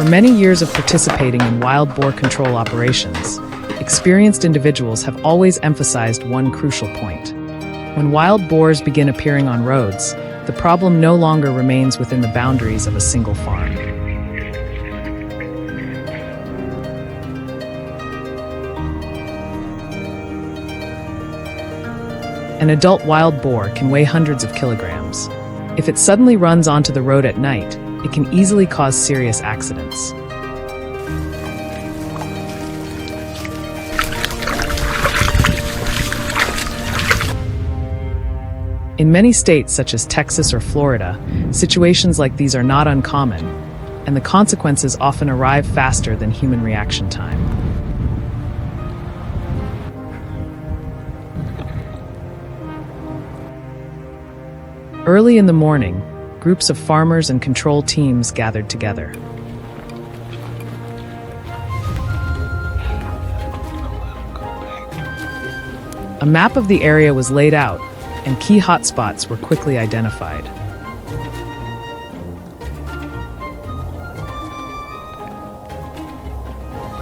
For many years of participating in wild boar control operations, experienced individuals have always emphasized one crucial point. When wild boars begin appearing on roads, the problem no longer remains within the boundaries of a single farm. An adult wild boar can weigh hundreds of kilograms. If it suddenly runs onto the road at night, it can easily cause serious accidents. In many states such as Texas or Florida, situations like these are not uncommon, and the consequences often arrive faster than human reaction time. Early in the morning, groups of farmers and control teams gathered together. A map of the area was laid out, and key hotspots were quickly identified.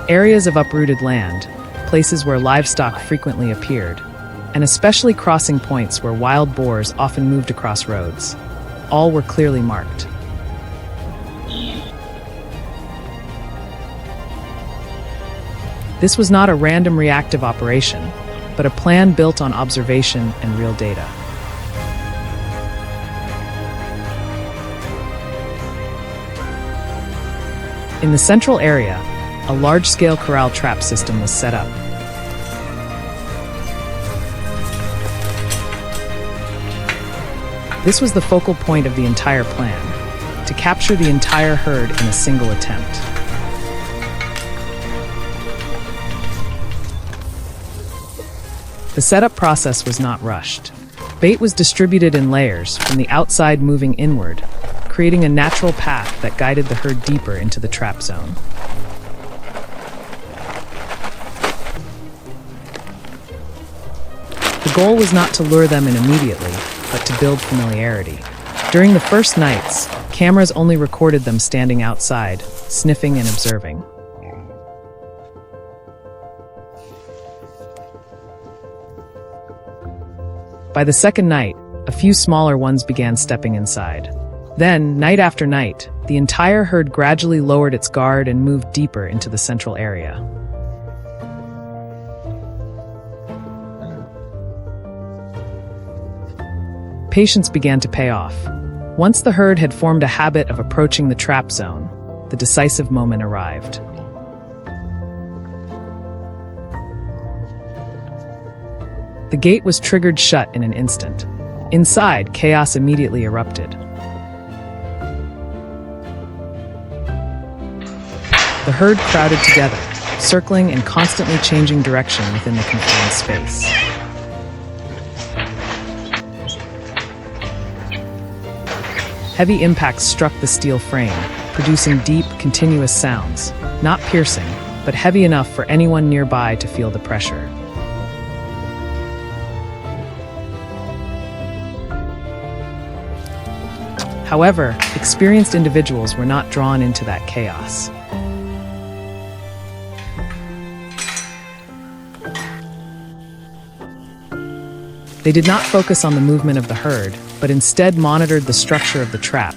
Areas of uprooted land, places where livestock frequently appeared, and especially crossing points where wild boars often moved across roads. All were clearly marked. This was not a random reactive operation, but a plan built on observation and real data. In the central area, a large-scale corral trap system was set up. This was the focal point of the entire plan, to capture the entire herd in a single attempt. The setup process was not rushed. Bait was distributed in layers, from the outside moving inward, creating a natural path that guided the herd deeper into the trap zone. The goal was not to lure them in immediately, but to build familiarity. During the first nights, cameras only recorded them standing outside, sniffing and observing. By the second night, a few smaller ones began stepping inside. Then, night after night, the entire herd gradually lowered its guard and moved deeper into the central area. Patience began to pay off. Once the herd had formed a habit of approaching the trap zone, the decisive moment arrived. The gate was triggered shut in an instant. Inside, chaos immediately erupted. The herd crowded together, circling and constantly changing direction within the confined space. Heavy impacts struck the steel frame, producing deep, continuous sounds, not piercing, but heavy enough for anyone nearby to feel the pressure. However, experienced individuals were not drawn into that chaos. They did not focus on the movement of the herd, but instead monitored the structure of the trap,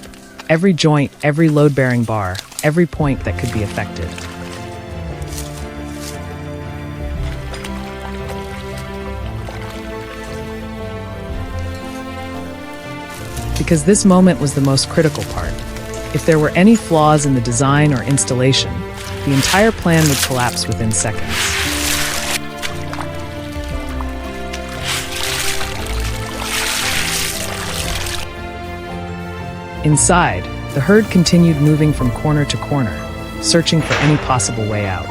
every joint, every load-bearing bar, every point that could be affected. Because this moment was the most critical part. If there were any flaws in the design or installation, the entire plan would collapse within seconds. Inside, the herd continued moving from corner to corner, searching for any possible way out.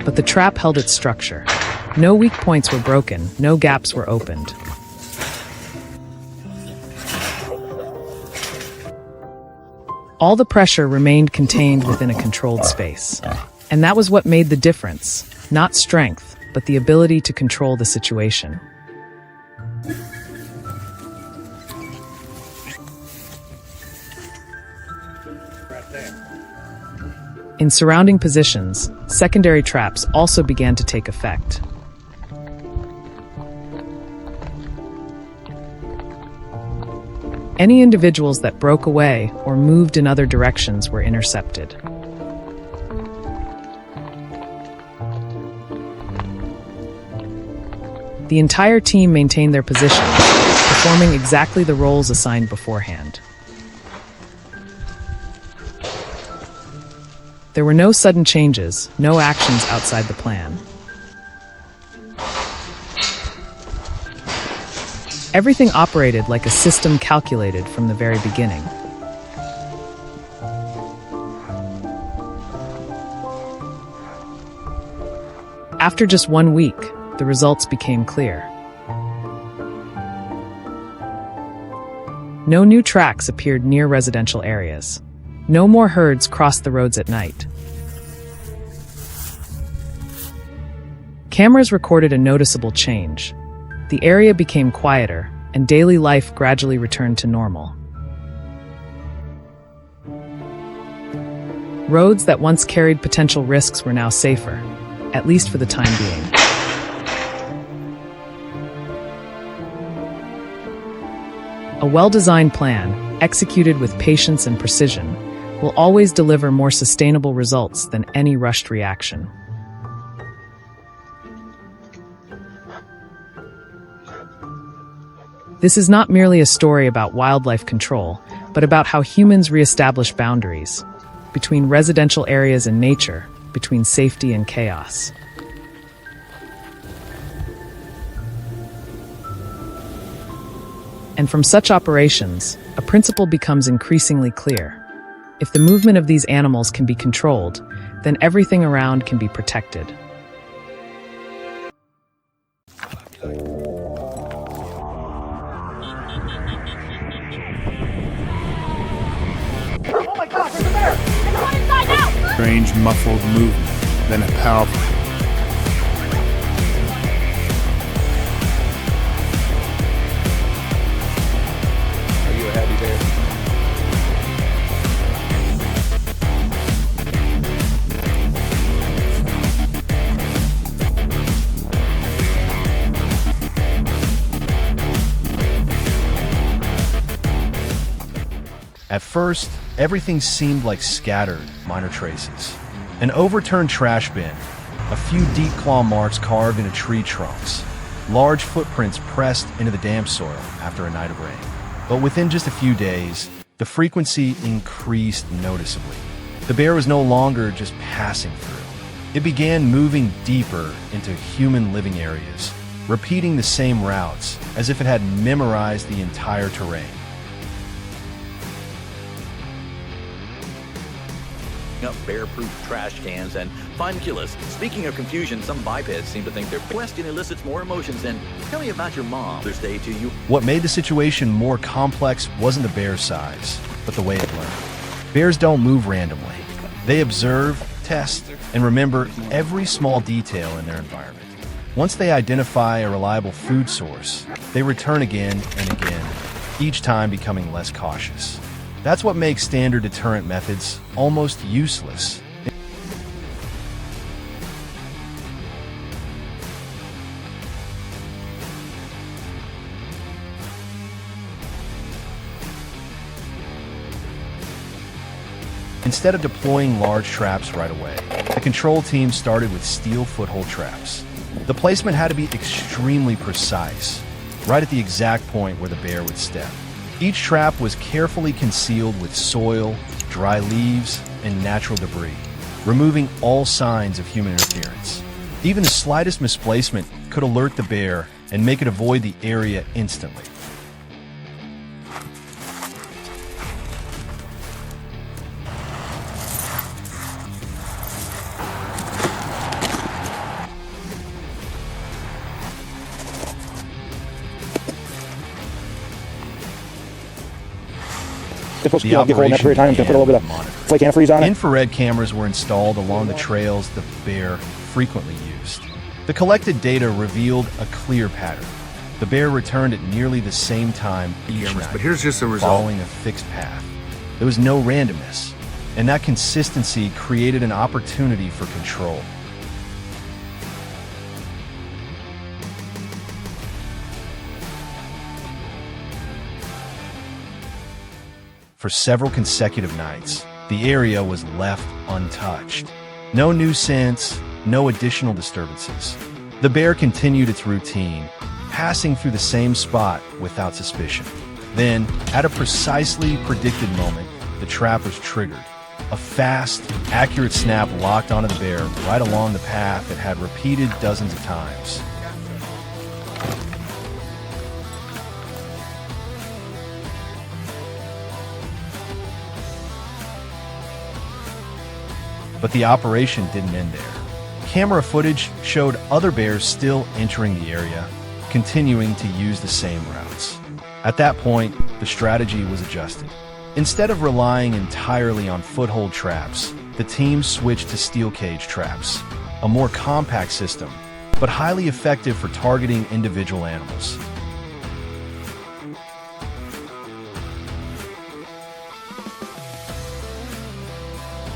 But the trap held its structure. No weak points were broken, no gaps were opened. All the pressure remained contained within a controlled space. And that was what made the difference, not strength, but the ability to control the situation. In surrounding positions, secondary traps also began to take effect. Any individuals that broke away or moved in other directions were intercepted. The entire team maintained their positions, performing exactly the roles assigned beforehand. There were no sudden changes, no actions outside the plan. Everything operated like a system calculated from the very beginning. After just 1 week, the results became clear. No new tracks appeared near residential areas. No more herds crossed the roads at night. Cameras recorded a noticeable change. The area became quieter, and daily life gradually returned to normal. Roads that once carried potential risks were now safer, at least for the time being. A well-designed plan, executed with patience and precision, will always deliver more sustainable results than any rushed reaction. This is not merely a story about wildlife control, but about how humans reestablish boundaries between residential areas and nature, between safety and chaos. And from such operations, a principle becomes increasingly clear. If the movement of these animals can be controlled, then everything around can be protected. Oh my God, there's a bear! It's on inside now! Strange muffled movement, then a powerful. Are you a happy bear? At first, everything seemed like scattered, minor traces. An overturned trash bin, a few deep claw marks carved into tree trunks, large footprints pressed into the damp soil after a night of rain. But within just a few days, the frequency increased noticeably. The bear was no longer just passing through. It began moving deeper into human living areas, repeating the same routes as if it had memorized the entire terrain. Up bear-proof trash cans and fun-culous. Speaking of confusion, some bipeds seem to think their question elicits more emotions than "Tell me about your mom." Mother's Day to you. What made the situation more complex wasn't the bear's size, but the way it learned. Bears don't move randomly. They observe, test, and remember every small detail in their environment. Once they identify a reliable food source, they return again and again, each time becoming less cautious. That's what makes standard deterrent methods almost useless. Instead of deploying large traps right away, the control team started with steel foothold traps. The placement had to be extremely precise, right at the exact point where the bear would step. Each trap was carefully concealed with soil, dry leaves, and natural debris, removing all signs of human interference. Even the slightest misplacement could alert the bear and make it avoid the area instantly. If it's get hold in that period of time, you can put a little bit of flake antifreeze on it. Infrared cameras were installed along the trails the bear frequently used. The collected data revealed a clear pattern. The bear returned at nearly the same time each night, But here's just a result. following a fixed path. There was no randomness, and that consistency created an opportunity for control. For several consecutive nights, the area was left untouched. No new scents, no additional disturbances. The bear continued its routine, passing through the same spot without suspicion. Then, at a precisely predicted moment, the trap was triggered. A fast, accurate snap locked onto the bear right along the path it had repeated dozens of times. But the operation didn't end there. Camera footage showed other bears still entering the area, continuing to use the same routes. At that point, the strategy was adjusted. Instead of relying entirely on foothold traps, the team switched to steel cage traps, a more compact system, but highly effective for targeting individual animals.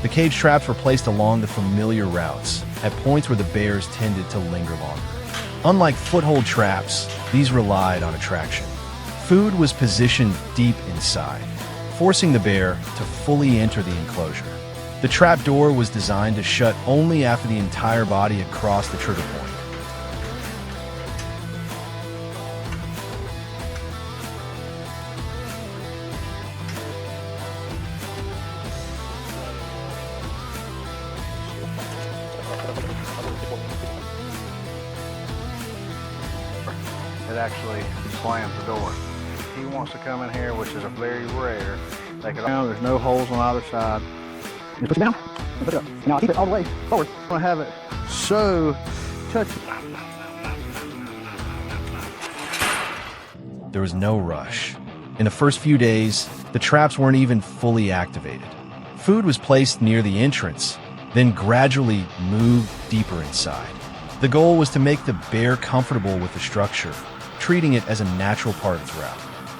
The cage traps were placed along the familiar routes, at points where the bears tended to linger longer. Unlike foothold traps, these relied on attraction. Food was positioned deep inside, forcing the bear to fully enter the enclosure. The trap door was designed to shut only after the entire body had crossed the trigger point. It actually slams the door. He wants to come in here, which is a very rare. Take it down. There's no holes on either side. Just push it down and put it up. Now keep it all the way forward. I'm gonna have it so touchy. There was no rush. In the first few days, the traps weren't even fully activated. Food was placed near the entrance, then gradually moved deeper inside. The goal was to make the bear comfortable with the structure, treating it as a natural part of its route.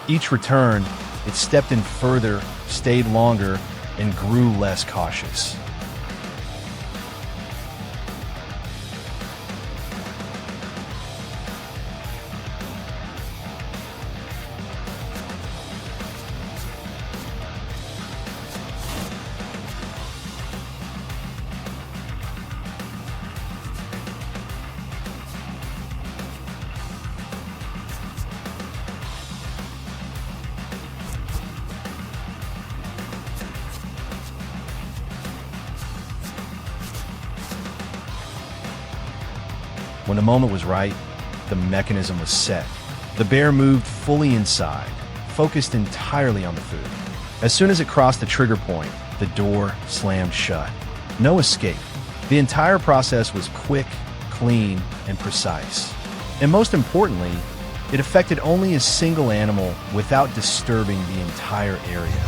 Each return, it stepped in further, stayed longer, and grew less cautious. When the moment was right, the mechanism was set. The bear moved fully inside, focused entirely on the food. As soon as it crossed the trigger point, the door slammed shut. No escape. The entire process was quick, clean, and precise. And most importantly, it affected only a single animal without disturbing the entire area.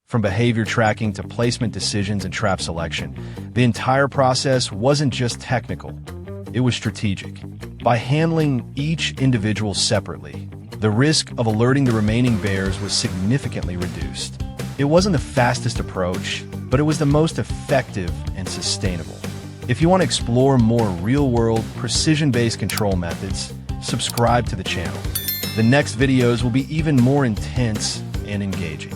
From behavior tracking to placement decisions and trap selection, the entire process wasn't just technical, it was strategic. By handling each individual separately, the risk of alerting the remaining bears was significantly reduced. It wasn't the fastest approach, but it was the most effective and sustainable. If you want to explore more real-world, precision-based control methods, subscribe to the channel. The next videos will be even more intense and engaging.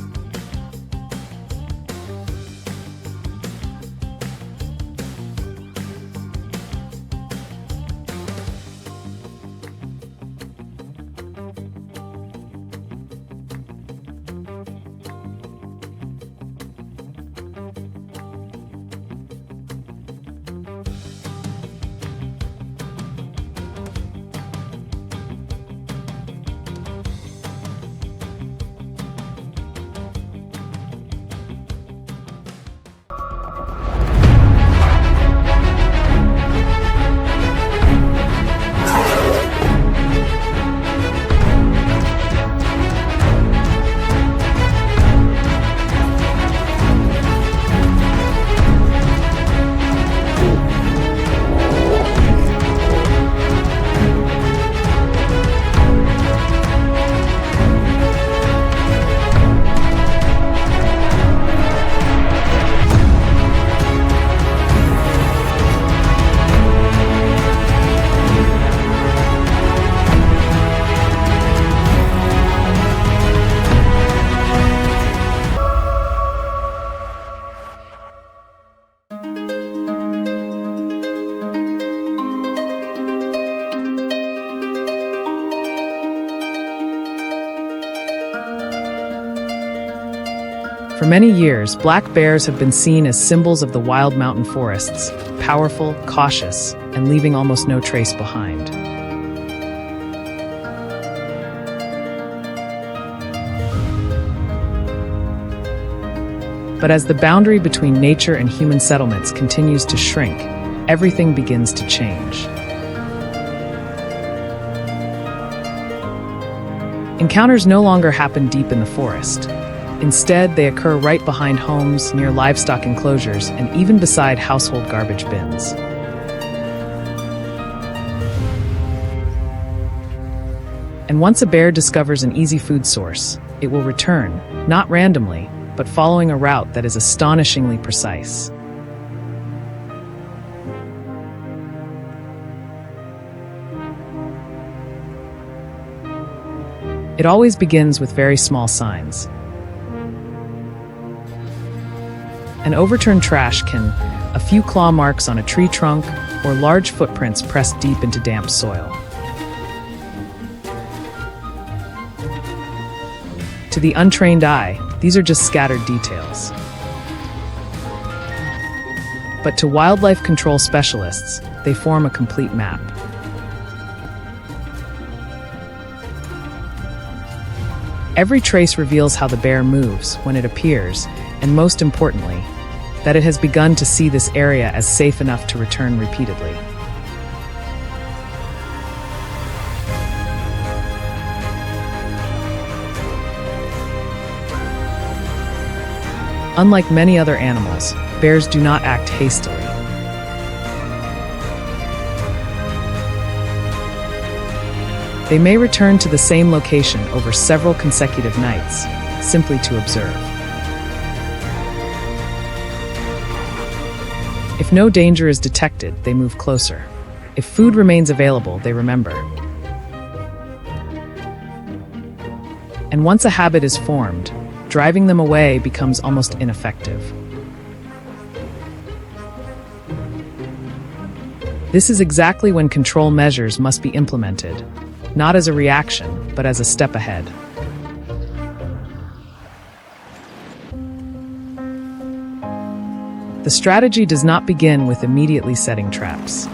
many years, black bears have been seen as symbols of the wild mountain forests, powerful, cautious, and leaving almost no trace behind. But as the boundary between nature and human settlements continues to shrink, everything begins to change. Encounters no longer happen deep in the forest. Instead, they occur right behind homes, near livestock enclosures, and even beside household garbage bins. And once a bear discovers an easy food source, it will return, not randomly, but following a route that is astonishingly precise. It always begins with very small signs. An overturned trash can, a few claw marks on a tree trunk, or large footprints pressed deep into damp soil. To the untrained eye, these are just scattered details. But to wildlife control specialists, they form a complete map. Every trace reveals how the bear moves when it appears, and most importantly, that it has begun to see this area as safe enough to return repeatedly. Unlike many other animals, bears do not act hastily. They may return to the same location over several consecutive nights, simply to observe. If no danger is detected, they move closer. If food remains available, they remember. And once a habit is formed, driving them away becomes almost ineffective. This is exactly when control measures must be implemented, not as a reaction, but as a step ahead. The strategy does not begin with immediately setting traps.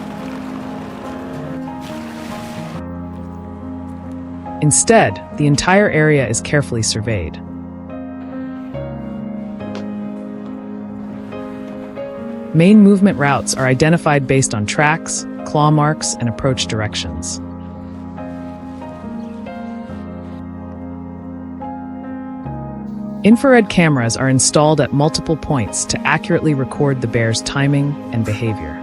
Instead, the entire area is carefully surveyed. Main movement routes are identified based on tracks, claw marks, and approach directions. Infrared cameras are installed at multiple points to accurately record the bear's timing and behavior.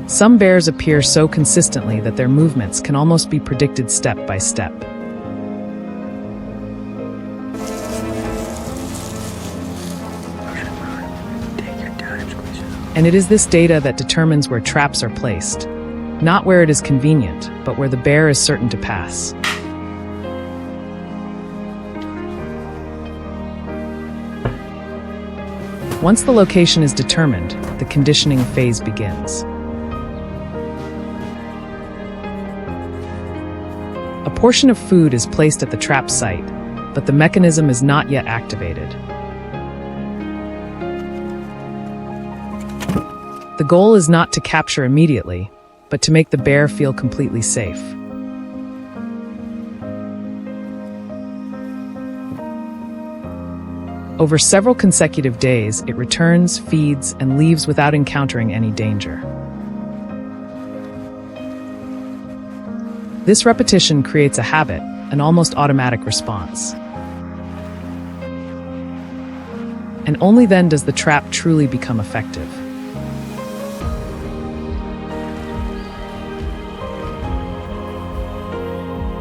Some bears appear so consistently that their movements can almost be predicted step by step. And it is this data that determines where traps are placed. Not where it is convenient, but where the bear is certain to pass. Once the location is determined, the conditioning phase begins. A portion of food is placed at the trap site, but the mechanism is not yet activated. The goal is not to capture immediately, but to make the bear feel completely safe. Over several consecutive days, it returns, feeds, and leaves without encountering any danger. This repetition creates a habit, an almost automatic response. And only then does the trap truly become effective.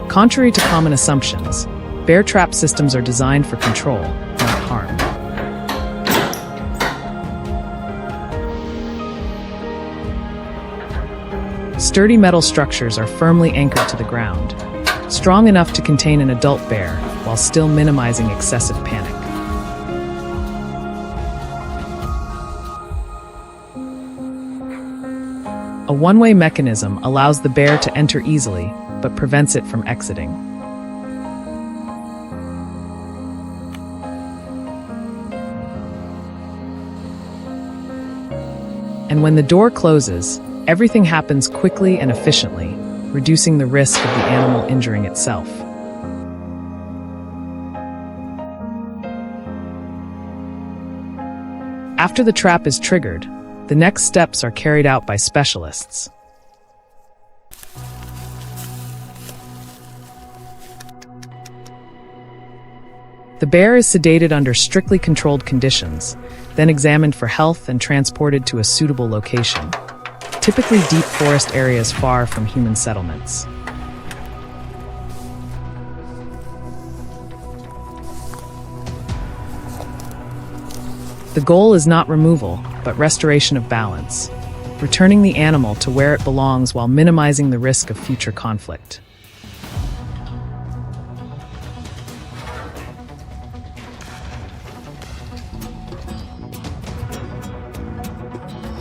Contrary to common assumptions, bear trap systems are designed for control, not harm. Sturdy metal structures are firmly anchored to the ground, strong enough to contain an adult bear while still minimizing excessive panic. A one-way mechanism allows the bear to enter easily, but prevents it from exiting. And when the door closes, everything happens quickly and efficiently, reducing the risk of the animal injuring itself. After the trap is triggered, the next steps are carried out by specialists. The bear is sedated under strictly controlled conditions, then examined for health and transported to a suitable location, typically deep forest areas far from human settlements. The goal is not removal, but restoration of balance, returning the animal to where it belongs while minimizing the risk of future conflict.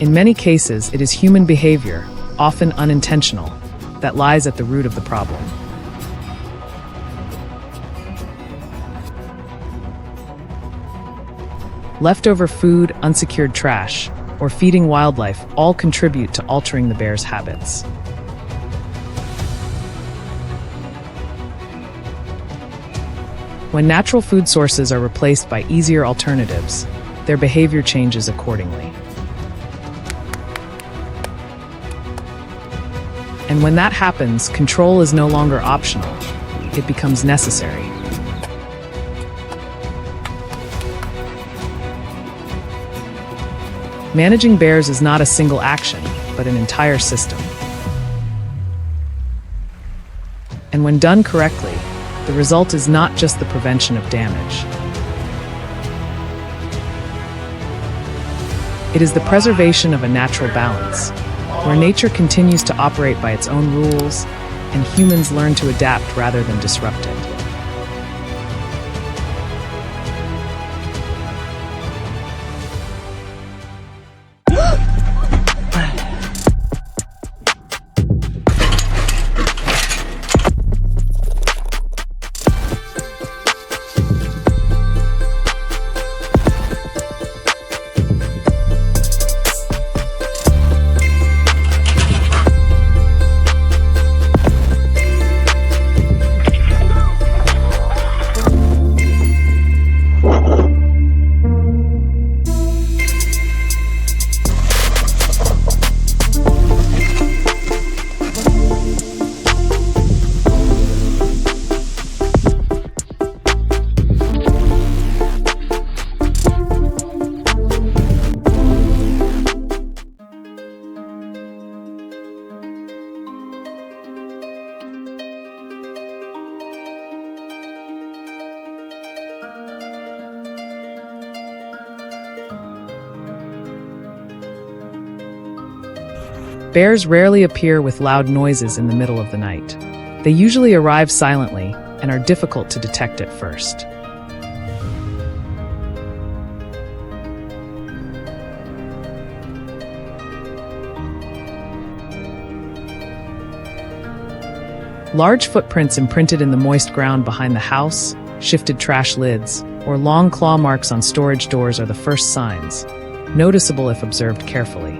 In many cases, it is human behavior, often unintentional, that lies at the root of the problem. Leftover food, unsecured trash, or feeding wildlife all contribute to altering the bear's habits. When natural food sources are replaced by easier alternatives, their behavior changes accordingly. And when that happens, control is no longer optional. It becomes necessary. Managing bears is not a single action, but an entire system. And when done correctly, the result is not just the prevention of damage. It is the preservation of a natural balance, where nature continues to operate by its own rules, and humans learn to adapt rather than disrupt it. Bears rarely appear with loud noises in the middle of the night. They usually arrive silently and are difficult to detect at first. Large footprints imprinted in the moist ground behind the house, shifted trash lids, or long claw marks on storage doors are the first signs, noticeable if observed carefully.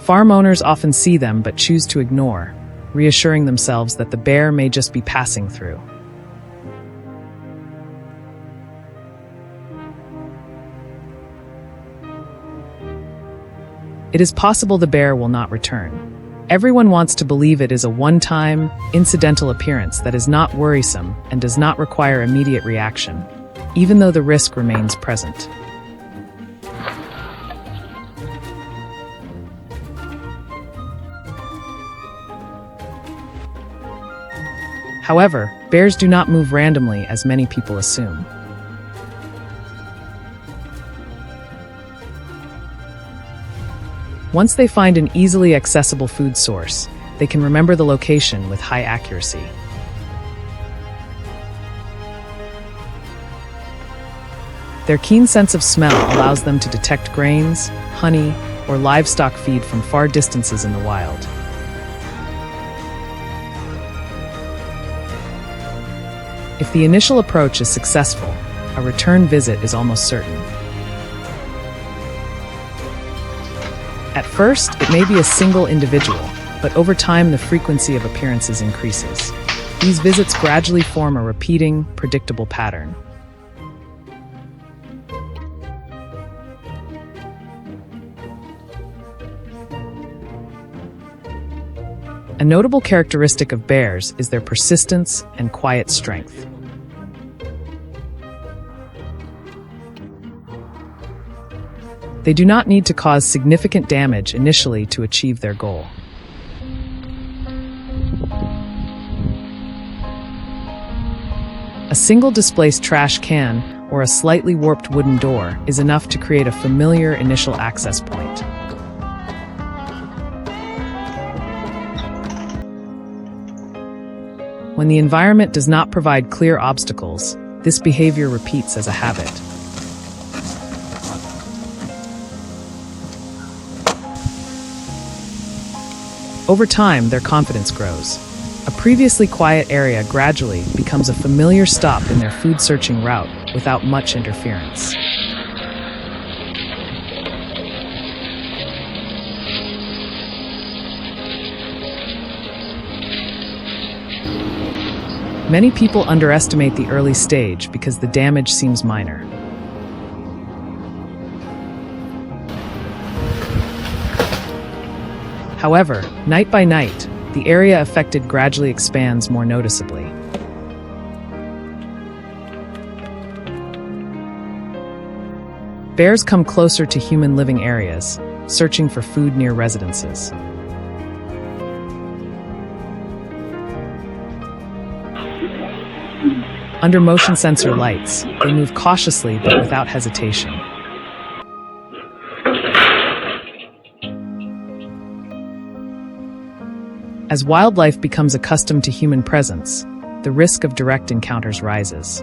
Farm owners often see them but choose to ignore, reassuring themselves that the bear may just be passing through. It is possible the bear will not return. Everyone wants to believe it is a one-time, incidental appearance that is not worrisome and does not require immediate reaction, even though the risk remains present. However, bears do not move randomly as many people assume. Once they find an easily accessible food source, they can remember the location with high accuracy. Their keen sense of smell allows them to detect grains, honey, or livestock feed from far distances in the wild. If the initial approach is successful, a return visit is almost certain. At first, it may be a single individual, but over time the frequency of appearances increases. These visits gradually form a repeating, predictable pattern. A notable characteristic of bears is their persistence and quiet strength. They do not need to cause significant damage initially to achieve their goal. A single displaced trash can or a slightly warped wooden door is enough to create a familiar initial access point. When the environment does not provide clear obstacles, this behavior repeats as a habit. Over time, their confidence grows. A previously quiet area gradually becomes a familiar stop in their food-searching route without much interference. Many people underestimate the early stage because the damage seems minor. However, night by night, the area affected gradually expands more noticeably. Bears come closer to human living areas, searching for food near residences. Under motion sensor lights, they move cautiously but without hesitation. As wildlife becomes accustomed to human presence, the risk of direct encounters rises.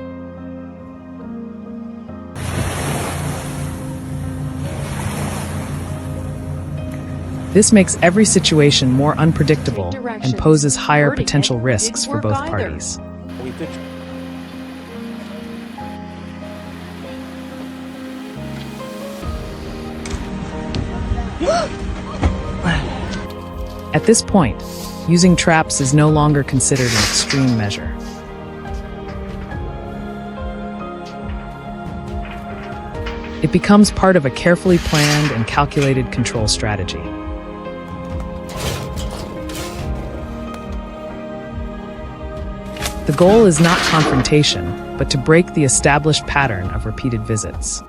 This makes every situation more unpredictable and poses higher potential risks for both parties. At this point, using traps is no longer considered an extreme measure. It becomes part of a carefully planned and calculated control strategy. The goal is not confrontation, but to break the established pattern of repeated visits.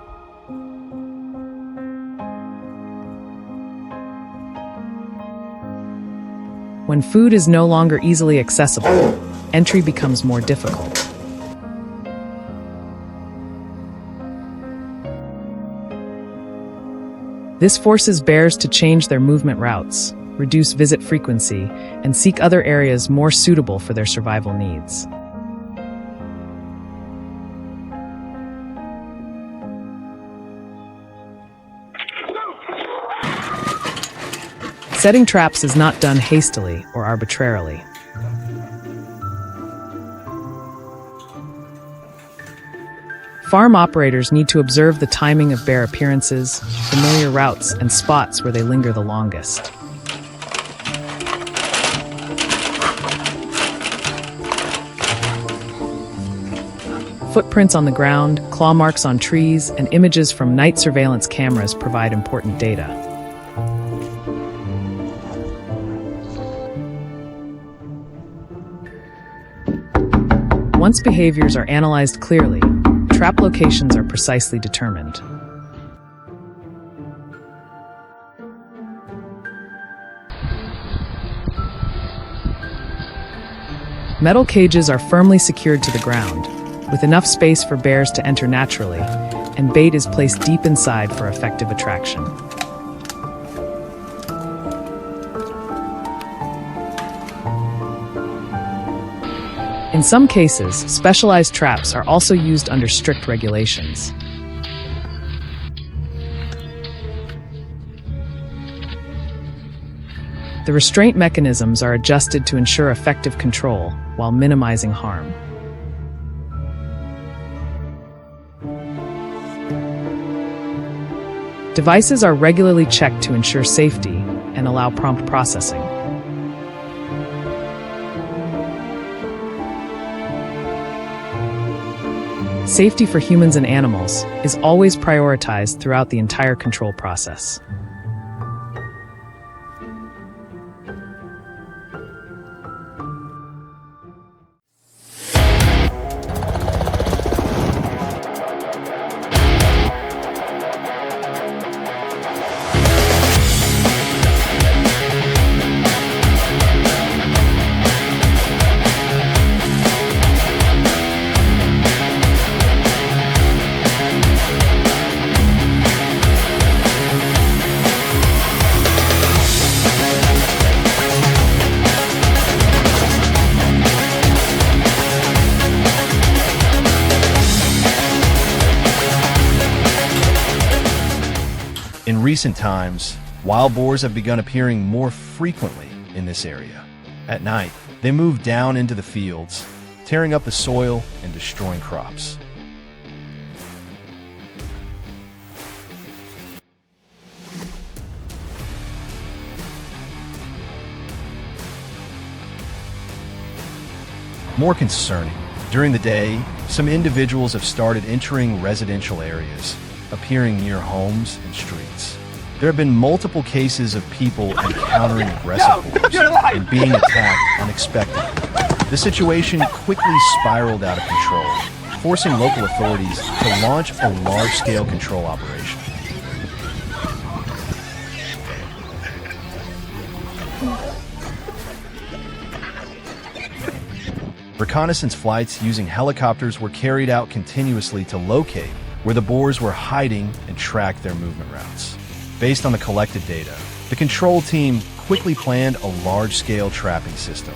When food is no longer easily accessible, entry becomes more difficult. This forces bears to change their movement routes, reduce visit frequency, and seek other areas more suitable for their survival needs. Setting traps is not done hastily or arbitrarily. Farm operators need to observe the timing of bear appearances, familiar routes, and spots where they linger the longest. Footprints on the ground, claw marks on trees, and images from night surveillance cameras provide important data. Once behaviors are analyzed clearly, trap locations are precisely determined. Metal cages are firmly secured to the ground, with enough space for bears to enter naturally, and bait is placed deep inside for effective attraction. In some cases, specialized traps are also used under strict regulations. The restraint mechanisms are adjusted to ensure effective control while minimizing harm. Devices are regularly checked to ensure safety and allow prompt processing. Safety for humans and animals is always prioritized throughout the entire control process. In recent times, wild boars have begun appearing more frequently in this area. At night, they move down into the fields, tearing up the soil and destroying crops. More concerning, during the day, some individuals have started entering residential areas, appearing near homes and streets. There have been multiple cases of people encountering aggressive boars and being attacked unexpectedly. The situation quickly spiraled out of control, forcing local authorities to launch a large-scale control operation. Reconnaissance flights using helicopters were carried out continuously to locate where the boars were hiding and track their movement routes. Based on the collected data, the control team quickly planned a large-scale trapping system,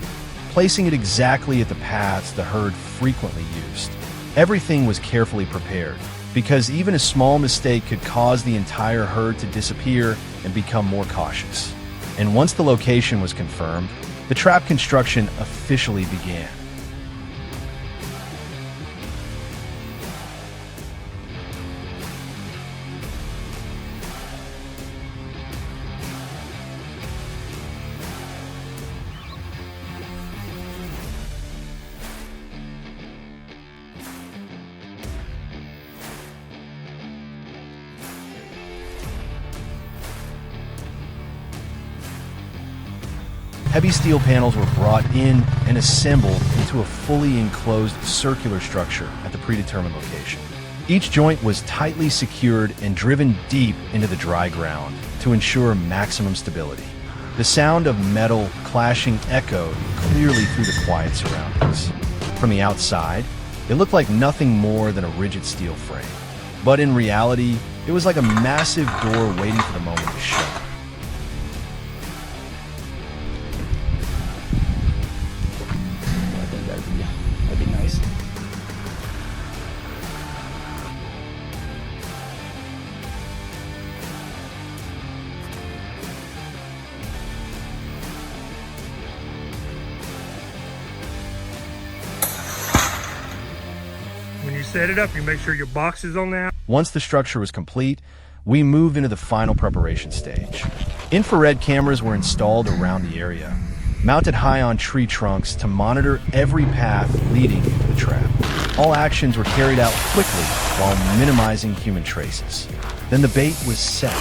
placing it exactly at the paths the herd frequently used. Everything was carefully prepared, because even a small mistake could cause the entire herd to disappear and become more cautious. And once the location was confirmed, the trap construction officially began. Heavy steel panels were brought in and assembled into a fully enclosed circular structure at the predetermined location. Each joint was tightly secured and driven deep into the dry ground to ensure maximum stability. The sound of metal clashing echoed clearly through the quiet surroundings. From the outside, it looked like nothing more than a rigid steel frame. But in reality, it was like a massive door waiting for the moment to shut. That'd be nice. When you set it up, you make sure your box is on there. Once the structure was complete, we moved into the final preparation stage. Infrared cameras were installed around the area, mounted high on tree trunks to monitor every path leading into the trap. All actions were carried out quickly while minimizing human traces. Then the bait was set.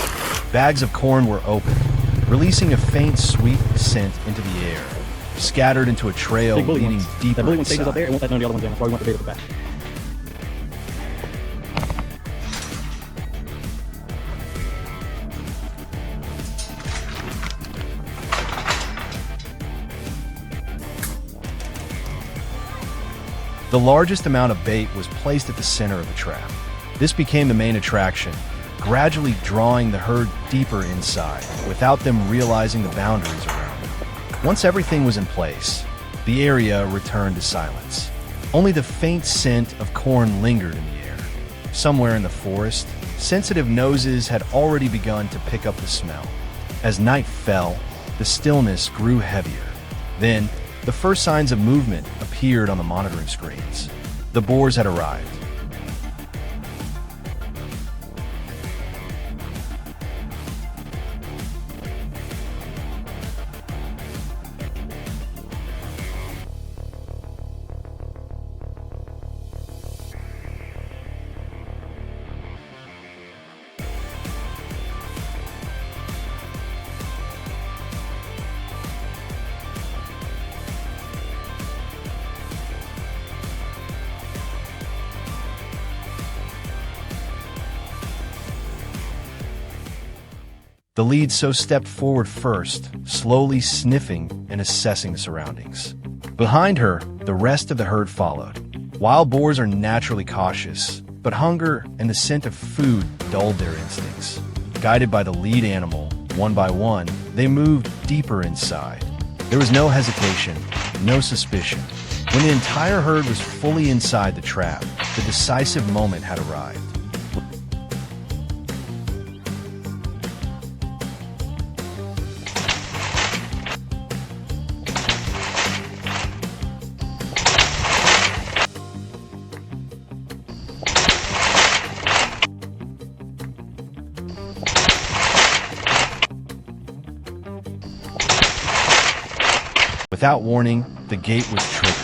Bags of corn were opened, releasing a faint sweet scent into the air, scattered into a trail leading deeper That bully one stays up there, inside. and won't let none of the other ones in. That's why we want the bait at the back. The largest amount of bait was placed at the center of the trap. This became the main attraction, gradually drawing the herd deeper inside without them realizing the boundaries around them. Once everything was in place, the area returned to silence. Only the faint scent of corn lingered in the air. Somewhere in the forest, sensitive noses had already begun to pick up the smell. As night fell, the stillness grew heavier. Then, the first signs of movement appeared on the monitoring screens. The boars had arrived. The lead so stepped forward first, slowly sniffing and assessing the surroundings. Behind her, the rest of the herd followed. Wild boars are naturally cautious, but hunger and the scent of food dulled their instincts. Guided by the lead animal, one by one, they moved deeper inside. There was no hesitation, no suspicion. When the entire herd was fully inside the trap, the decisive moment had arrived. Without warning, the gate was triggered.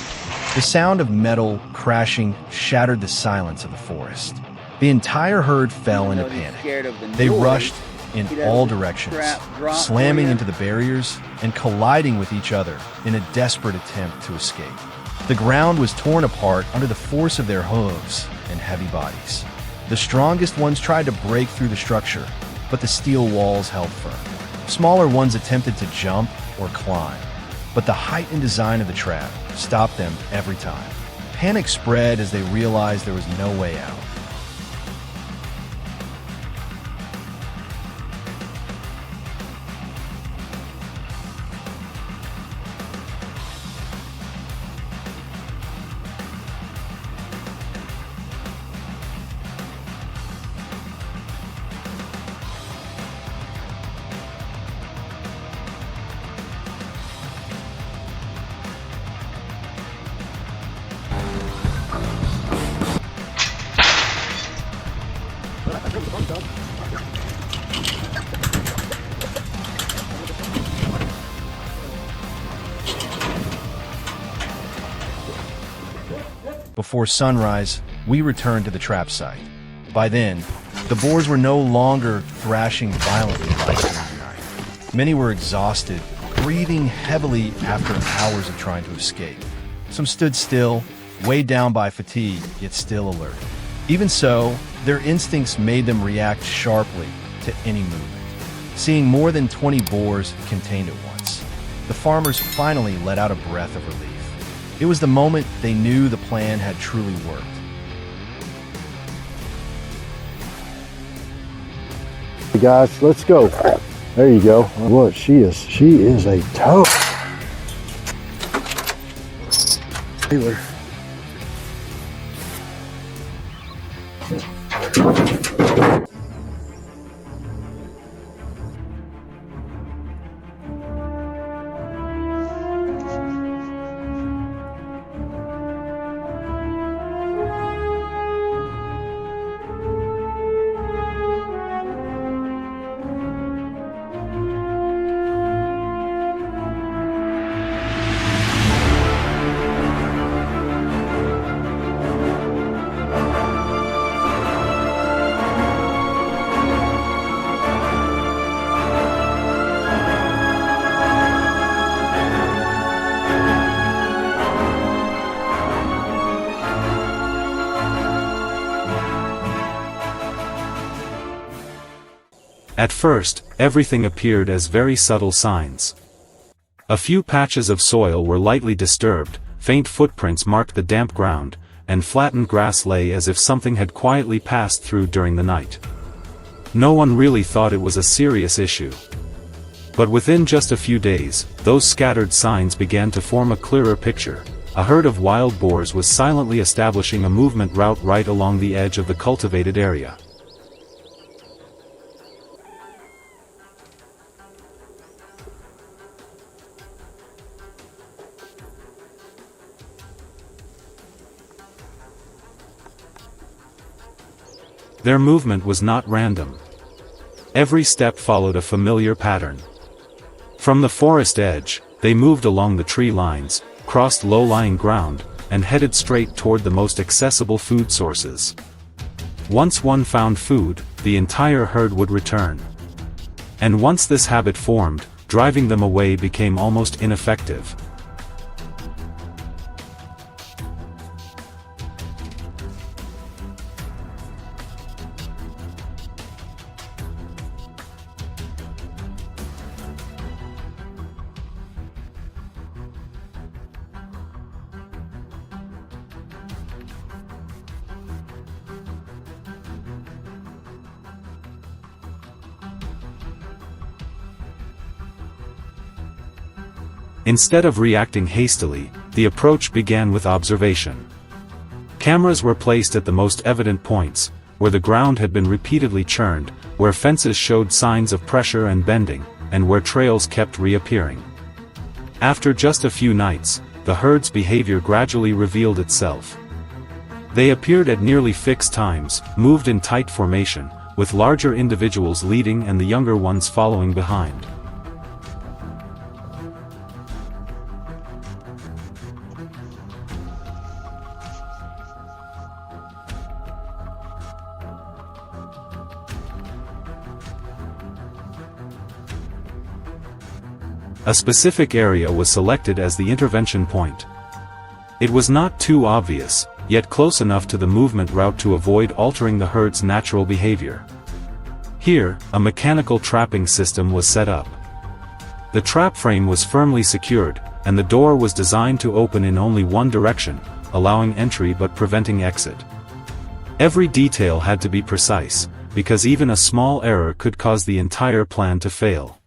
The sound of metal crashing shattered the silence of the forest. The entire herd fell into panic. They rushed in all directions, slamming into the barriers and colliding with each other in a desperate attempt to escape. The ground was torn apart under the force of their hooves and heavy bodies. The strongest ones tried to break through the structure, but the steel walls held firm. Smaller ones attempted to jump or climb, but the height and design of the trap stopped them every time. Panic spread as they realized there was no way out. Before sunrise, we returned to the trap site. By then, the boars were no longer thrashing violently like during the night. Many were exhausted, breathing heavily after hours of trying to escape. Some stood still, weighed down by fatigue, yet still alert. Even so, their instincts made them react sharply to any movement. Seeing more than 20 boars contained at once, the farmers finally let out a breath of relief. It was the moment they knew the plan had truly worked. Hey guys, let's go. There you go. Look, she is a tough. Taylor. At first, everything appeared as very subtle signs. A few patches of soil were lightly disturbed, faint footprints marked the damp ground, and flattened grass lay as if something had quietly passed through during the night. No one really thought it was a serious issue. But within just a few days, those scattered signs began to form a clearer picture. A herd of wild boars was silently establishing a movement route right along the edge of the cultivated area. Their movement was not random. Every step followed a familiar pattern. From the forest edge, they moved along the tree lines, crossed low-lying ground, and headed straight toward the most accessible food sources. Once one found food, the entire herd would return. And once this habit formed, driving them away became almost ineffective. Instead of reacting hastily, the approach began with observation. Cameras were placed at the most evident points, where the ground had been repeatedly churned, where fences showed signs of pressure and bending, and where trails kept reappearing. After just a few nights, the herd's behavior gradually revealed itself. They appeared at nearly fixed times, moved in tight formation, with larger individuals leading and the younger ones following behind. A specific area was selected as the intervention point. It was not too obvious, yet close enough to the movement route to avoid altering the herd's natural behavior. Here, a mechanical trapping system was set up. The trap frame was firmly secured, and the door was designed to open in only one direction, allowing entry but preventing exit. Every detail had to be precise, because even a small error could cause the entire plan to fail.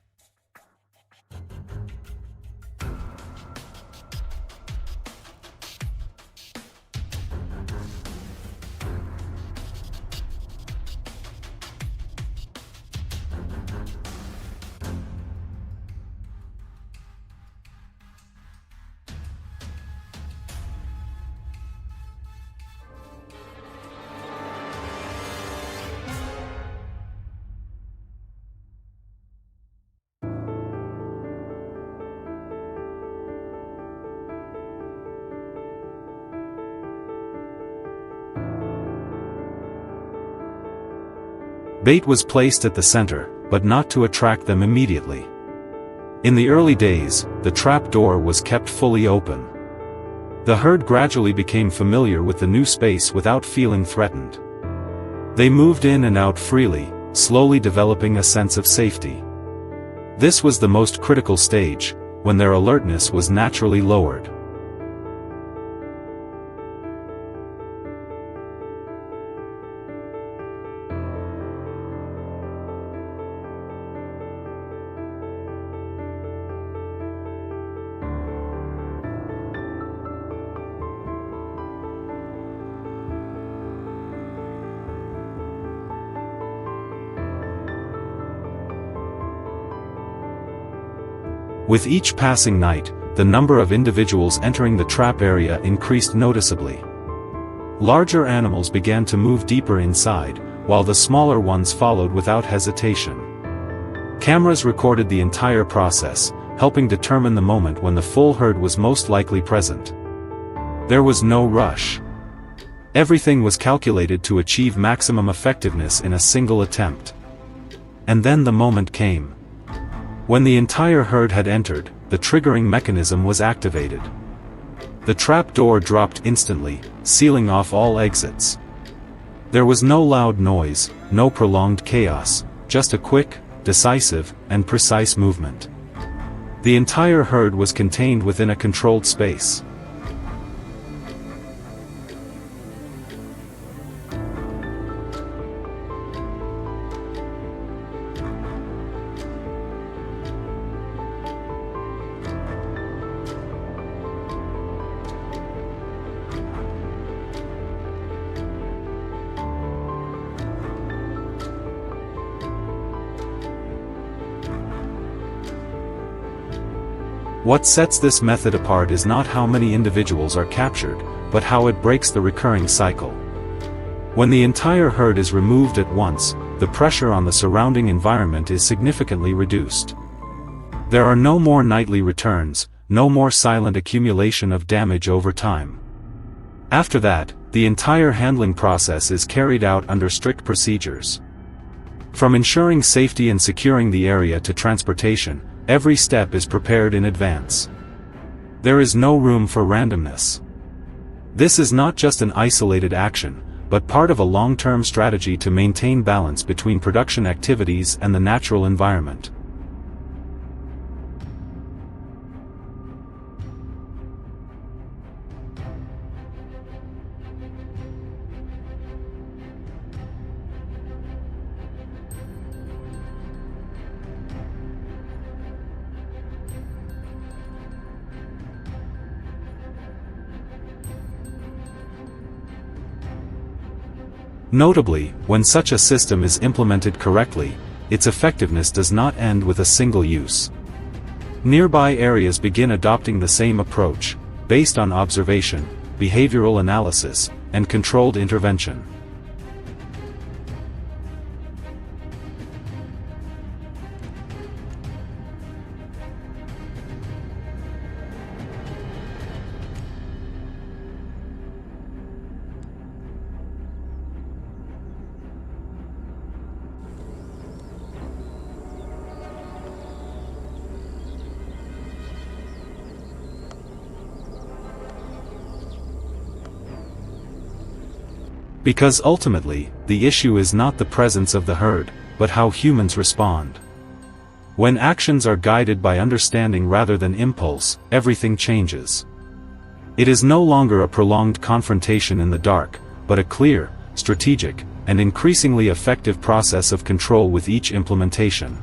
Bait was placed at the center, but not to attract them immediately. In the early days, the trap door was kept fully open. The herd gradually became familiar with the new space without feeling threatened. They moved in and out freely, slowly developing a sense of safety. This was the most critical stage, when their alertness was naturally lowered. With each passing night, the number of individuals entering the trap area increased noticeably. Larger animals began to move deeper inside, while the smaller ones followed without hesitation. Cameras recorded the entire process, helping determine the moment when the full herd was most likely present. There was no rush. Everything was calculated to achieve maximum effectiveness in a single attempt. And then the moment came. When the entire herd had entered, the triggering mechanism was activated. The trap door dropped instantly, sealing off all exits. There was no loud noise, no prolonged chaos, just a quick, decisive, and precise movement. The entire herd was contained within a controlled space. What sets this method apart is not how many individuals are captured, but how it breaks the recurring cycle. When the entire herd is removed at once, the pressure on the surrounding environment is significantly reduced. There are no more nightly returns, no more silent accumulation of damage over time. After that, the entire handling process is carried out under strict procedures. From ensuring safety and securing the area to transportation, every step is prepared in advance. There is no room for randomness. This is not just an isolated action, but part of a long-term strategy to maintain balance between production activities and the natural environment. Notably, when such a system is implemented correctly, its effectiveness does not end with a single use. Nearby areas begin adopting the same approach, based on observation, behavioral analysis, and controlled intervention. Because ultimately, the issue is not the presence of the herd, but how humans respond. When actions are guided by understanding rather than impulse, everything changes. It is no longer a prolonged confrontation in the dark, but a clear, strategic, and increasingly effective process of control with each implementation.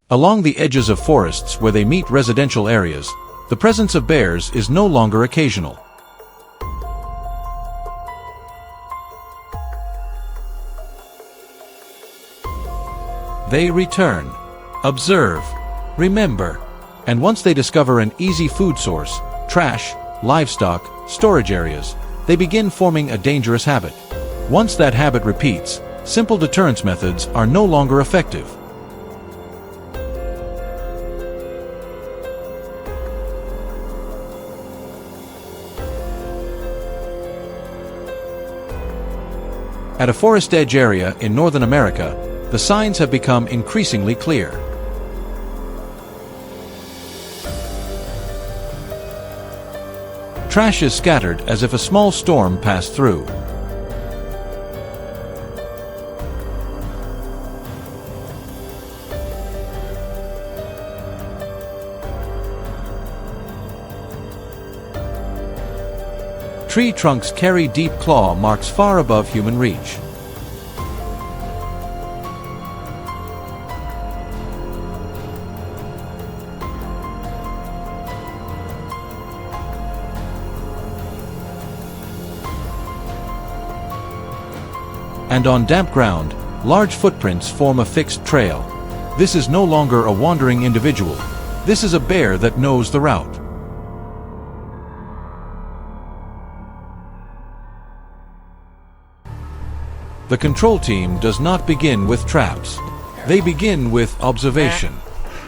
Along the edges of forests where they meet residential areas, the presence of bears is no longer occasional. They return, observe, remember, and once they discover an easy food source, trash, livestock, storage areas, they begin forming a dangerous habit. Once that habit repeats, simple deterrence methods are no longer effective. At a forest edge area in Northern America, the signs have become increasingly clear. Trash is scattered as if a small storm passed through. Tree trunks carry deep claw marks far above human reach. And on damp ground, large footprints form a fixed trail. This is no longer a wandering individual. This is a bear that knows the route. The control team does not begin with traps. They begin with observation.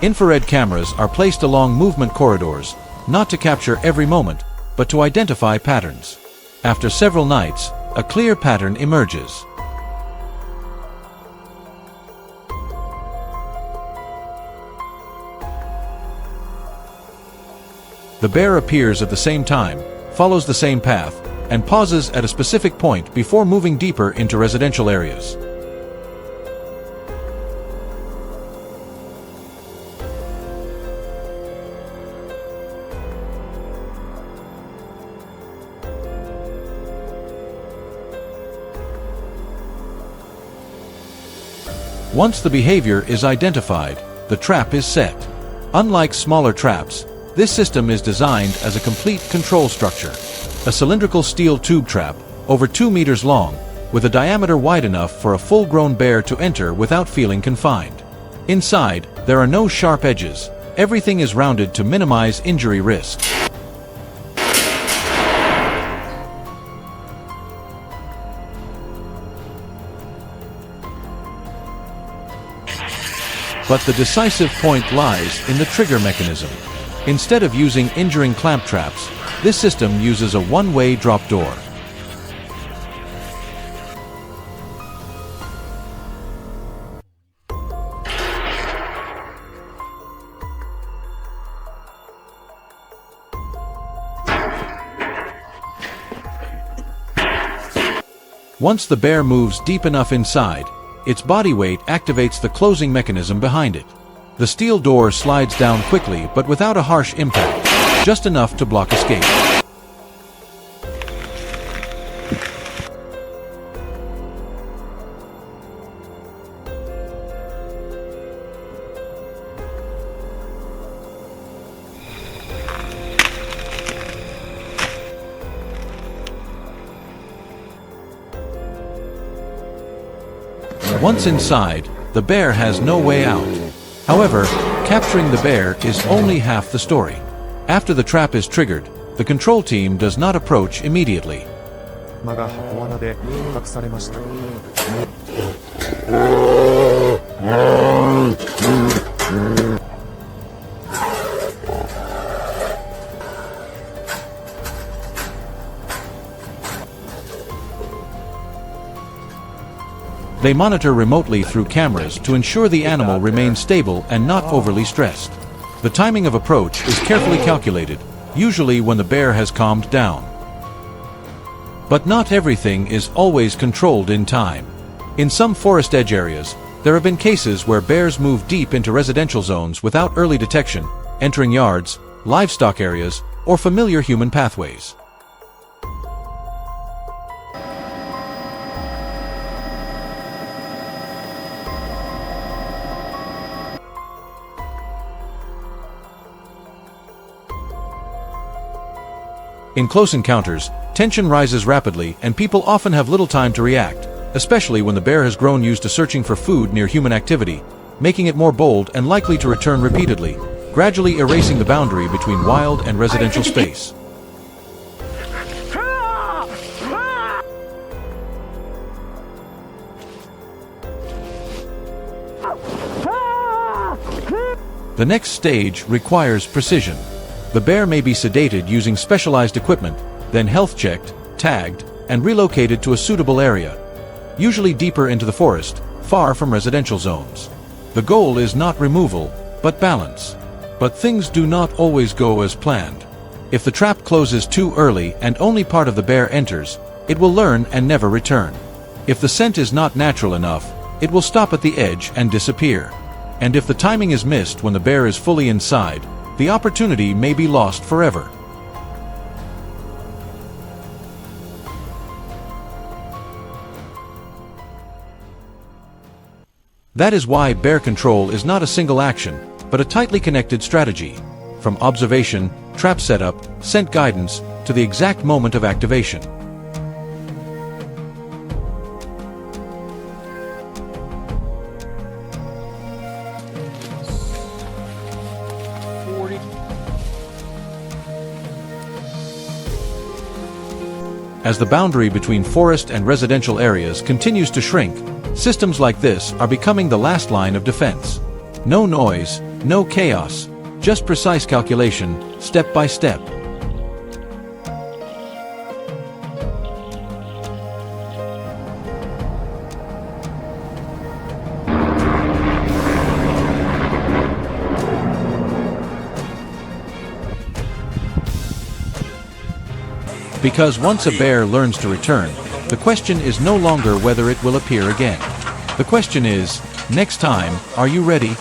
Infrared cameras are placed along movement corridors, not to capture every moment, but to identify patterns. After several nights, a clear pattern emerges. The bear appears at the same time, follows the same path, and pauses at a specific point before moving deeper into residential areas. Once the behavior is identified, the trap is set. Unlike smaller traps, this system is designed as a complete control structure. A cylindrical steel tube trap, over 2 meters long, with a diameter wide enough for a full-grown bear to enter without feeling confined. Inside, there are no sharp edges. Everything is rounded to minimize injury risk. But the decisive point lies in the trigger mechanism. Instead of using injuring clamp traps, this system uses a one-way drop door. Once the bear moves deep enough inside, its body weight activates the closing mechanism behind it. The steel door slides down quickly but without a harsh impact, just enough to block escape. Once inside, the bear has no way out. However, capturing the bear is only half the story. After the trap is triggered, the control team does not approach immediately. They monitor remotely through cameras to ensure the animal remains stable and not overly stressed. The timing of approach is carefully calculated, usually when the bear has calmed down. But not everything is always controlled in time. In some forest edge areas, there have been cases where bears move deep into residential zones without early detection, entering yards, livestock areas, or familiar human pathways. In close encounters, tension rises rapidly and people often have little time to react, especially when the bear has grown used to searching for food near human activity, making it more bold and likely to return repeatedly, gradually erasing the boundary between wild and residential space. The next stage requires precision. The bear may be sedated using specialized equipment, then health checked, tagged, and relocated to a suitable area, usually deeper into the forest, far from residential zones. The goal is not removal, but balance. But things do not always go as planned. If the trap closes too early and only part of the bear enters, it will learn and never return. If the scent is not natural enough, it will stop at the edge and disappear. And if the timing is missed when the bear is fully inside, the opportunity may be lost forever. That is why bear control is not a single action, but a tightly connected strategy. From observation, trap setup, scent guidance, to the exact moment of activation. As the boundary between forest and residential areas continues to shrink, systems like this are becoming the last line of defense. No noise, no chaos, just precise calculation, step by step. Because once a bear learns to return, the question is no longer whether it will appear again. The question is, next time, are you ready?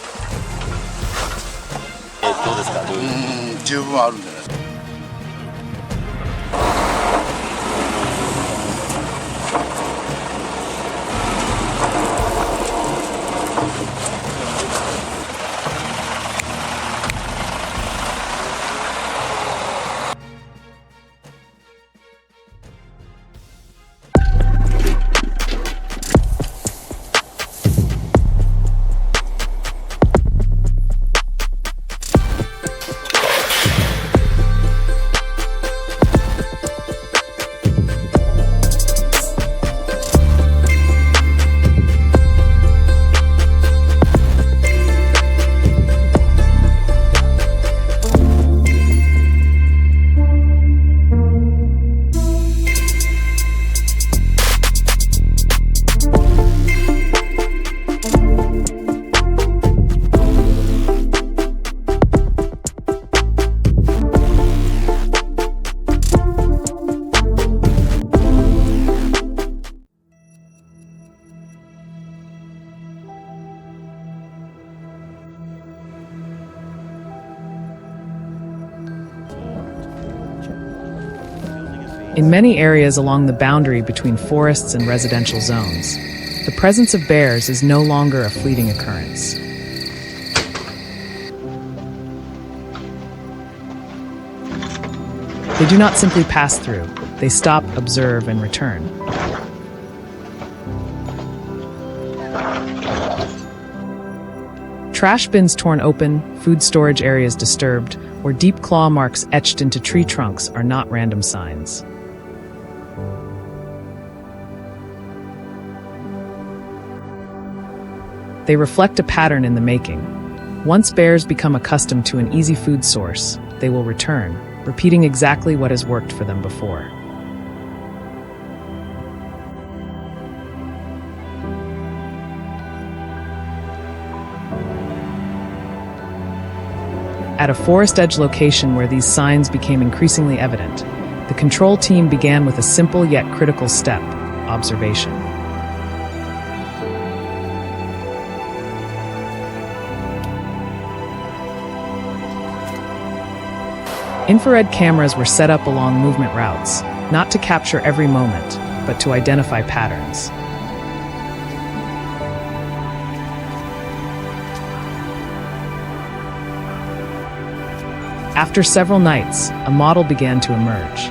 In many areas along the boundary between forests and residential zones, the presence of bears is no longer a fleeting occurrence. They do not simply pass through, they stop, observe, and return. Trash bins torn open, food storage areas disturbed, or deep claw marks etched into tree trunks are not random signs. They reflect a pattern in the making. Once bears become accustomed to an easy food source, they will return, repeating exactly what has worked for them before. At a forest edge location where these signs became increasingly evident, the control team began with a simple yet critical step: observation. Infrared cameras were set up along movement routes, not to capture every moment, but to identify patterns. After several nights, a model began to emerge.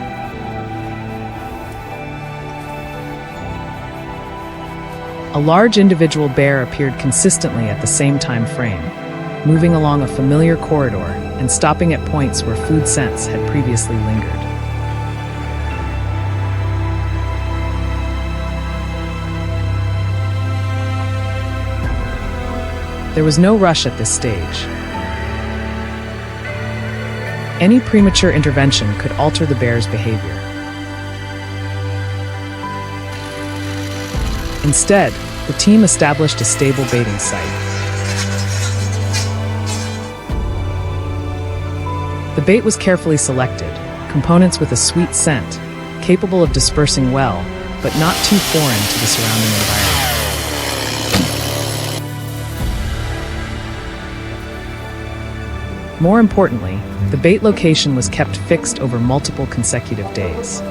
A large individual bear appeared consistently at the same time frame, moving along a familiar corridor and stopping at points where food scents had previously lingered. There was no rush at this stage. Any premature intervention could alter the bear's behavior. Instead, the team established a stable baiting site. The bait was carefully selected, components with a sweet scent, capable of dispersing well, but not too foreign to the surrounding environment. More importantly, the bait location was kept fixed over multiple consecutive days.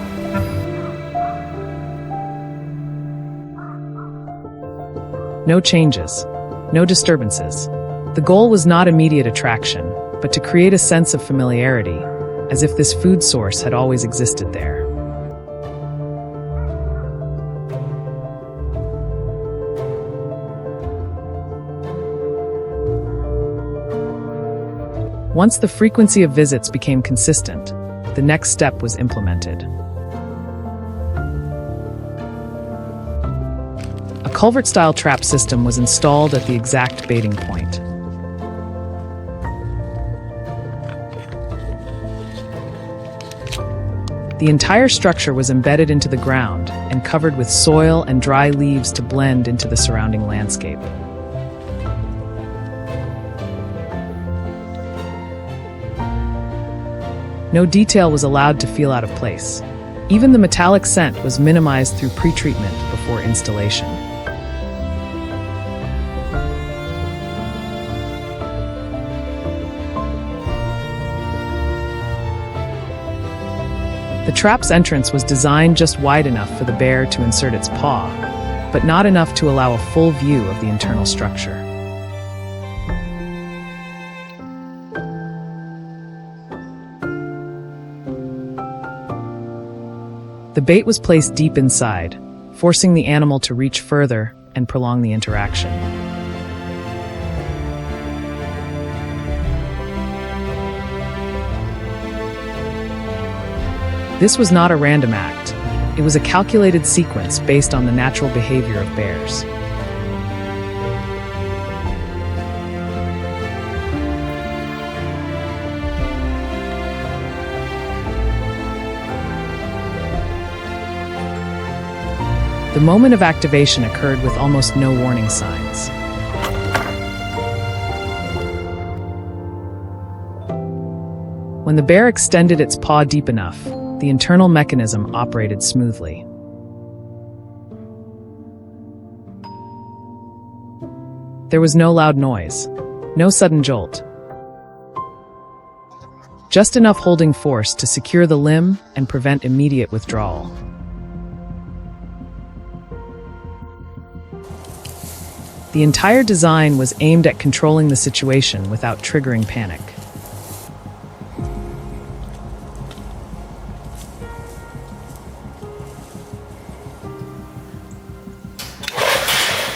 No changes, no disturbances. The goal was not immediate attraction, but to create a sense of familiarity, as if this food source had always existed there. Once the frequency of visits became consistent, the next step was implemented. A culvert-style trap system was installed at the exact baiting point. The entire structure was embedded into the ground and covered with soil and dry leaves to blend into the surrounding landscape. No detail was allowed to feel out of place. Even the metallic scent was minimized through pre-treatment before installation. The trap's entrance was designed just wide enough for the bear to insert its paw, but not enough to allow a full view of the internal structure. The bait was placed deep inside, forcing the animal to reach further and prolong the interaction. This was not a random act. It was a calculated sequence based on the natural behavior of bears. The moment of activation occurred with almost no warning signs. When the bear extended its paw deep enough, the internal mechanism operated smoothly. There was no loud noise, no sudden jolt. just enough holding force to secure the limb and prevent immediate withdrawal. The entire design was aimed at controlling the situation without triggering panic.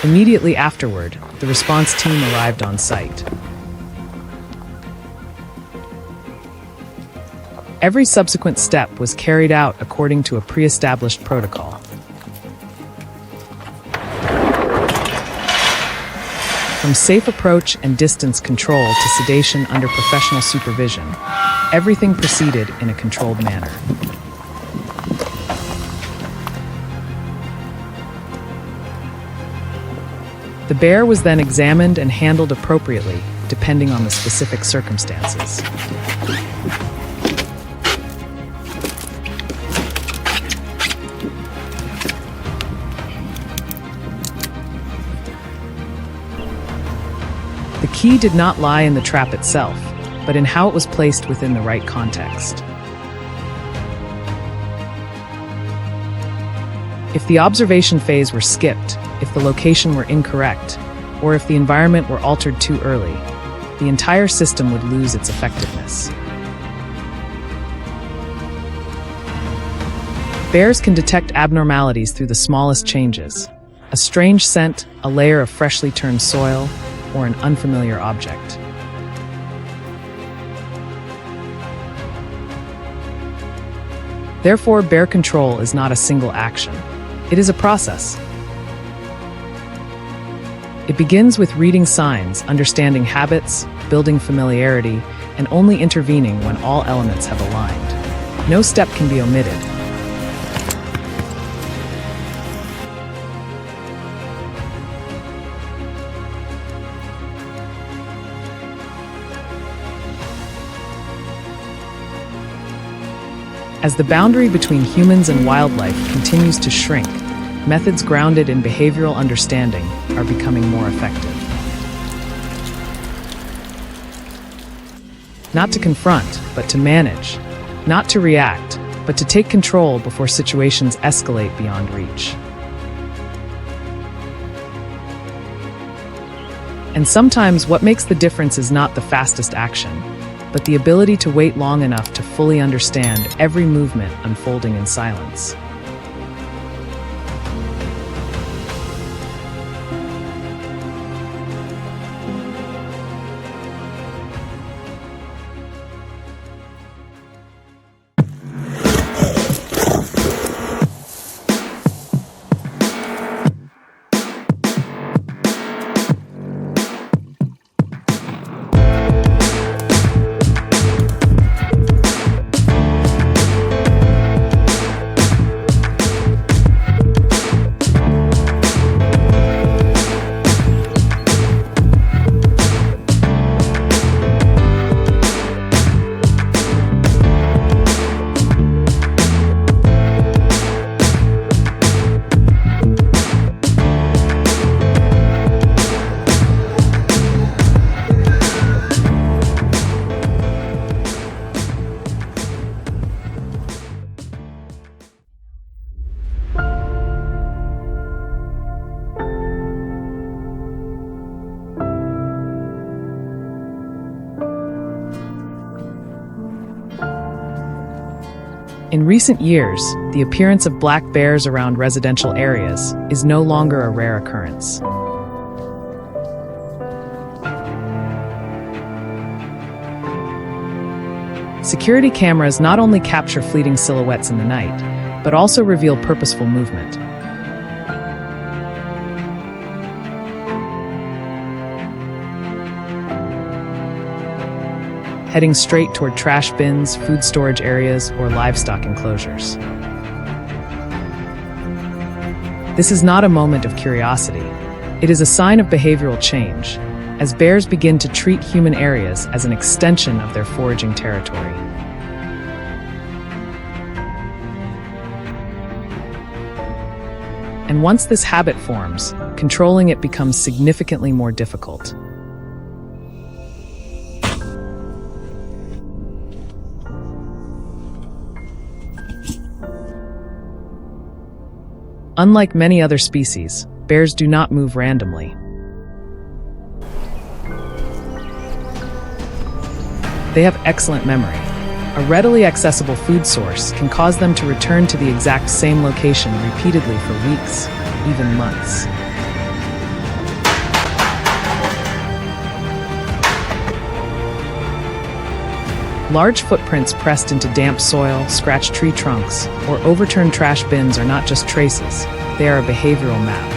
Immediately afterward, the response team arrived on site. Every subsequent step was carried out according to a pre-established protocol. From safe approach and distance control to sedation under professional supervision, everything proceeded in a controlled manner. The bear was then examined and handled appropriately, depending on the specific circumstances. The key did not lie in the trap itself, but in how it was placed within the right context. If the observation phase were skipped, if the location were incorrect, or if the environment were altered too early, the entire system would lose its effectiveness. Bears can detect abnormalities through the smallest changes: a strange scent, a layer of freshly turned soil, or an unfamiliar object. Therefore, bear control is not a single action. It is a process. It begins with reading signs, understanding habits, building familiarity, and only intervening when all elements have aligned. No step can be omitted. As the boundary between humans and wildlife continues to shrink, methods grounded in behavioral understanding are becoming more effective. Not to confront, but to manage. Not to react, but to take control before situations escalate beyond reach. And sometimes what makes the difference is not the fastest action, but the ability to wait long enough to fully understand every movement unfolding in silence. In recent years, the appearance of black bears around residential areas is no longer a rare occurrence. Security cameras not only capture fleeting silhouettes in the night, but also reveal purposeful movement. Heading straight toward trash bins, food storage areas, or livestock enclosures. This is not a moment of curiosity. It is a sign of behavioral change, as bears begin to treat human areas as an extension of their foraging territory. And once this habit forms, controlling it becomes significantly more difficult. Unlike many other species, bears do not move randomly. They have excellent memory. A readily accessible food source can cause them to return to the exact same location repeatedly for weeks, even months. Large footprints pressed into damp soil, scratched tree trunks, or overturned trash bins are not just traces, they are a behavioral map.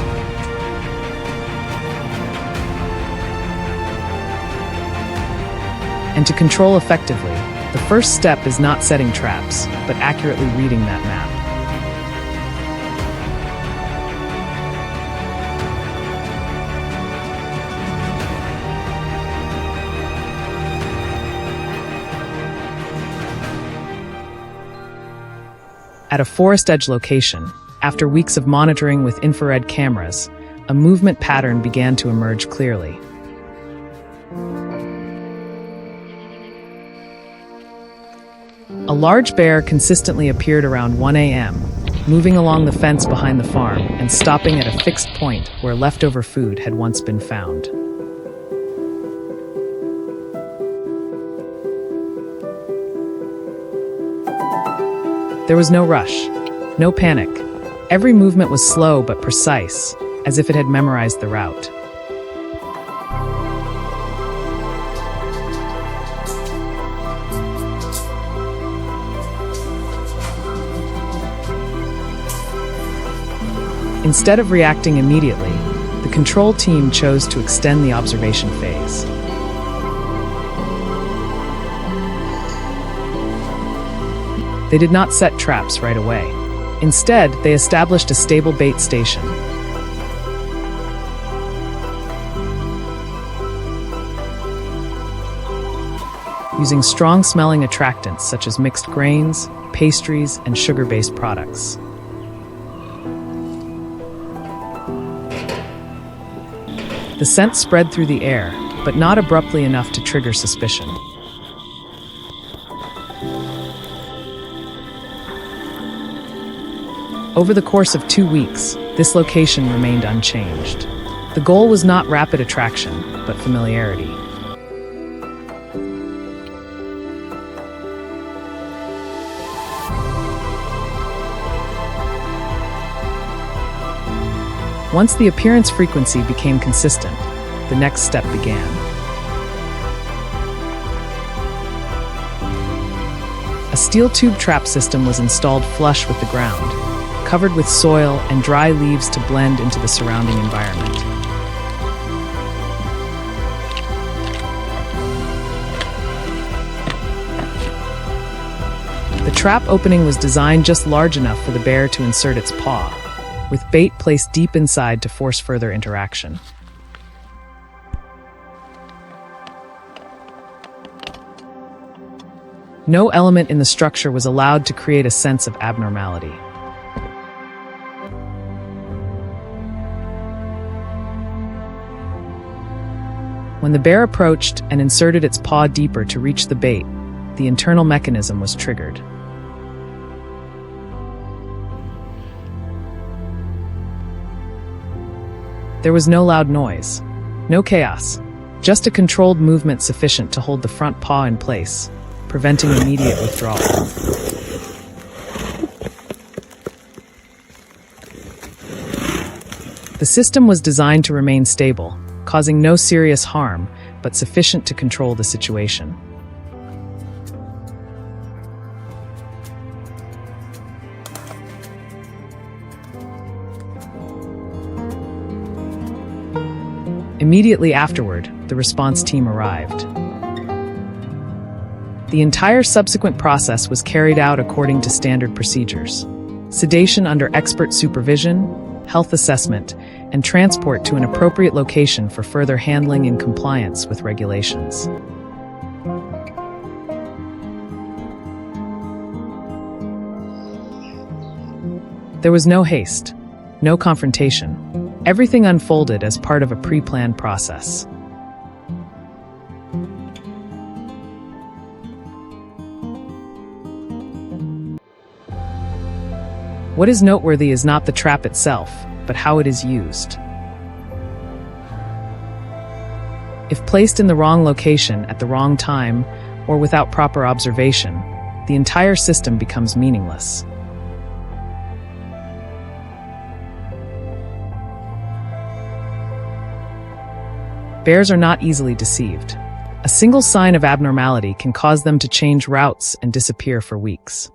And to control effectively, the first step is not setting traps, but accurately reading that map. At a forest edge location, after weeks of monitoring with infrared cameras, a movement pattern began to emerge clearly. A large bear consistently appeared around 1 a.m., moving along the fence behind the farm and stopping at a fixed point where leftover food had once been found. There was no rush, no panic. Every movement was slow but precise, as if it had memorized the route. Instead of reacting immediately, the control team chose to extend the observation phase. They did not set traps right away. Instead, they established a stable bait station. Using strong-smelling attractants such as mixed grains, pastries, and sugar-based products. The scent spread through the air, but not abruptly enough to trigger suspicion. Over the course of 2 weeks, this location remained unchanged. The goal was not rapid attraction, but familiarity. Once the appearance frequency became consistent, the next step began. A steel tube trap system was installed flush with the ground, covered with soil and dry leaves to blend into the surrounding environment. The trap opening was designed just large enough for the bear to insert its paw, with bait placed deep inside to force further interaction. No element in the structure was allowed to create a sense of abnormality. When the bear approached and inserted its paw deeper to reach the bait, the internal mechanism was triggered. There was no loud noise, no chaos, just a controlled movement sufficient to hold the front paw in place, preventing immediate withdrawal. The system was designed to remain stable, causing no serious harm, but sufficient to control the situation. Immediately afterward, the response team arrived. The entire subsequent process was carried out according to standard procedures. Sedation under expert supervision, health assessment, and transport to an appropriate location for further handling in compliance with regulations. There was no haste, no confrontation. Everything unfolded as part of a pre-planned process. What is noteworthy is not the trap itself, but how it is used. If placed in the wrong location at the wrong time or without proper observation, the entire system becomes meaningless. Bears are not easily deceived. A single sign of abnormality can cause them to change routes and disappear for weeks.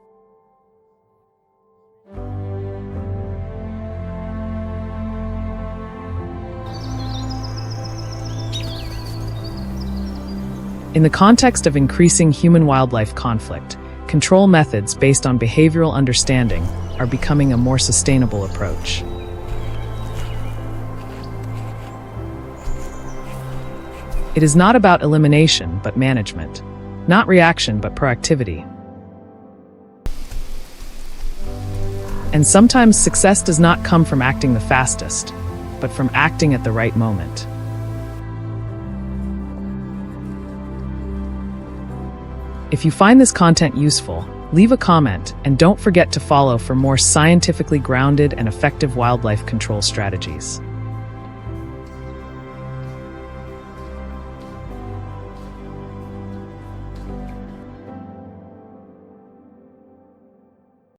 In the context of increasing human-wildlife conflict, control methods based on behavioral understanding are becoming a more sustainable approach. It is not about elimination, but management. Not reaction, but proactivity. And sometimes success does not come from acting the fastest, but from acting at the right moment. If you find this content useful, leave a comment and don't forget to follow for more scientifically grounded and effective wildlife control strategies.